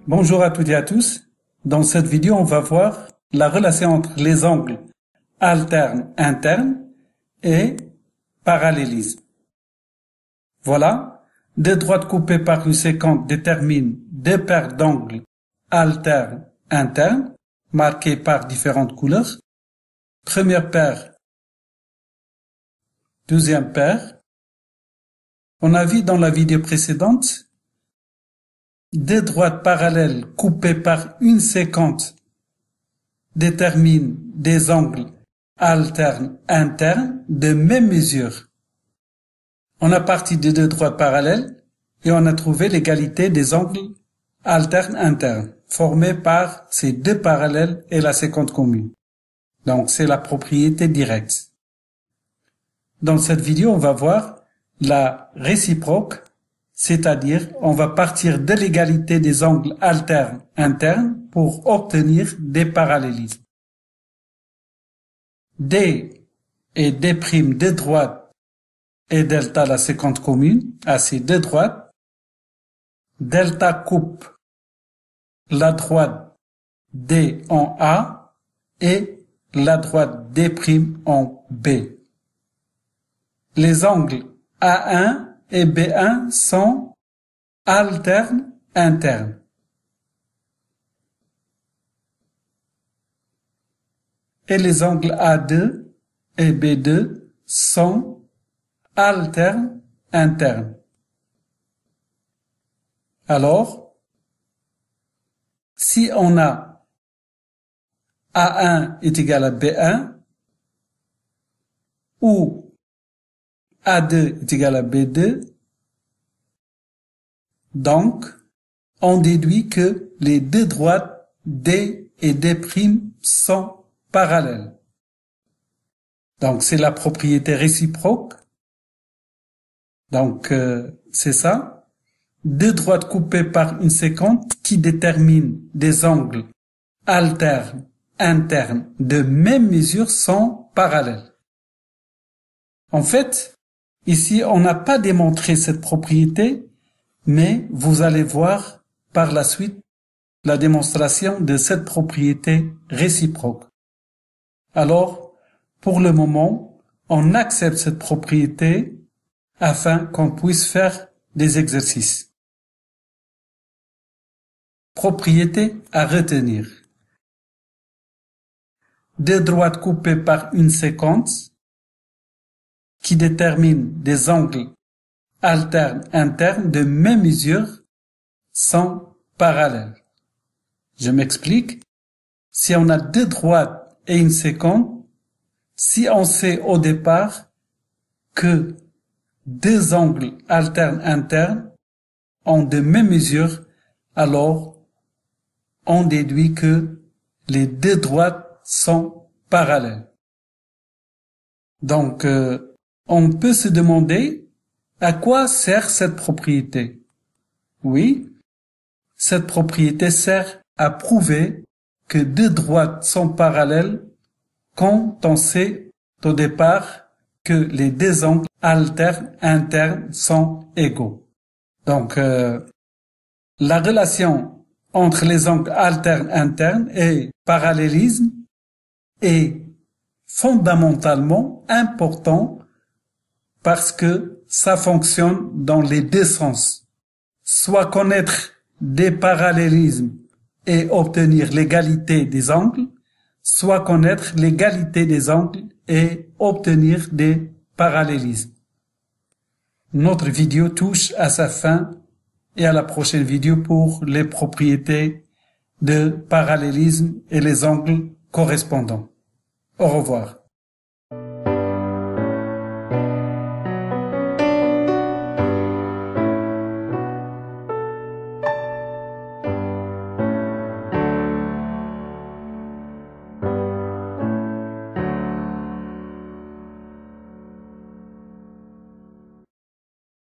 Bonjour à toutes et à tous. Dans cette vidéo, on va voir la relation entre les angles alternes internes et parallélisme. Voilà, deux droites coupées par une séquence déterminent deux paires d'angles alternes internes marquées par différentes couleurs. Première paire, deuxième paire. On a vu dans la vidéo précédente deux droites parallèles coupées par une séquence déterminent des angles alternes internes de même mesure. On a parti de deux droites parallèles et on a trouvé l'égalité des angles alternes internes formés par ces deux parallèles et la séquence commune. Donc c'est la propriété directe. Dans cette vidéo, on va voir la réciproque, c'est-à-dire on va partir de l'égalité des angles alternes internes pour obtenir des parallélismes. D et D' deux droites et delta la séquence commune à ces deux droites. Delta coupe la droite D en A et la droite D' en B. Les angles A1 et B1 sont alternes internes. Et les angles A2 et B2 sont alternes internes. Alors, si on a A1 est égal à B1 ou A2 est égal à B2, donc on déduit que les deux droites D et D' sont parallèles. Donc c'est la propriété réciproque. Donc c'est ça. Deux droites coupées par une séquence qui détermine des angles alternes internes de même mesure sont parallèles. En fait, ici on n'a pas démontré cette propriété, mais vous allez voir par la suite la démonstration de cette propriété réciproque. Alors, pour le moment, on accepte cette propriété afin qu'on puisse faire des exercices. Propriété à retenir. Deux droites coupées par une séquence qui détermine des angles alternes internes de même mesure sont parallèles. Je m'explique. Si on a deux droites et une séquence, si on sait au départ que deux angles alternes internes ont de même mesure, alors on déduit que les deux droites sont parallèles. Donc, on peut se demander à quoi sert cette propriété. Oui, cette propriété sert à prouver que deux droites sont parallèles quand on sait au départ que les deux angles alternes internes sont égaux. Donc, la relation entre les angles alternes internes et parallélisme est fondamentalement important parce que ça fonctionne dans les deux sens. Soit connaître des parallélismes et obtenir l'égalité des angles, soit connaître l'égalité des angles et obtenir des parallélismes. Notre vidéo touche à sa fin et à la prochaine vidéo pour les propriétés de parallélisme et les angles correspondants. Au revoir.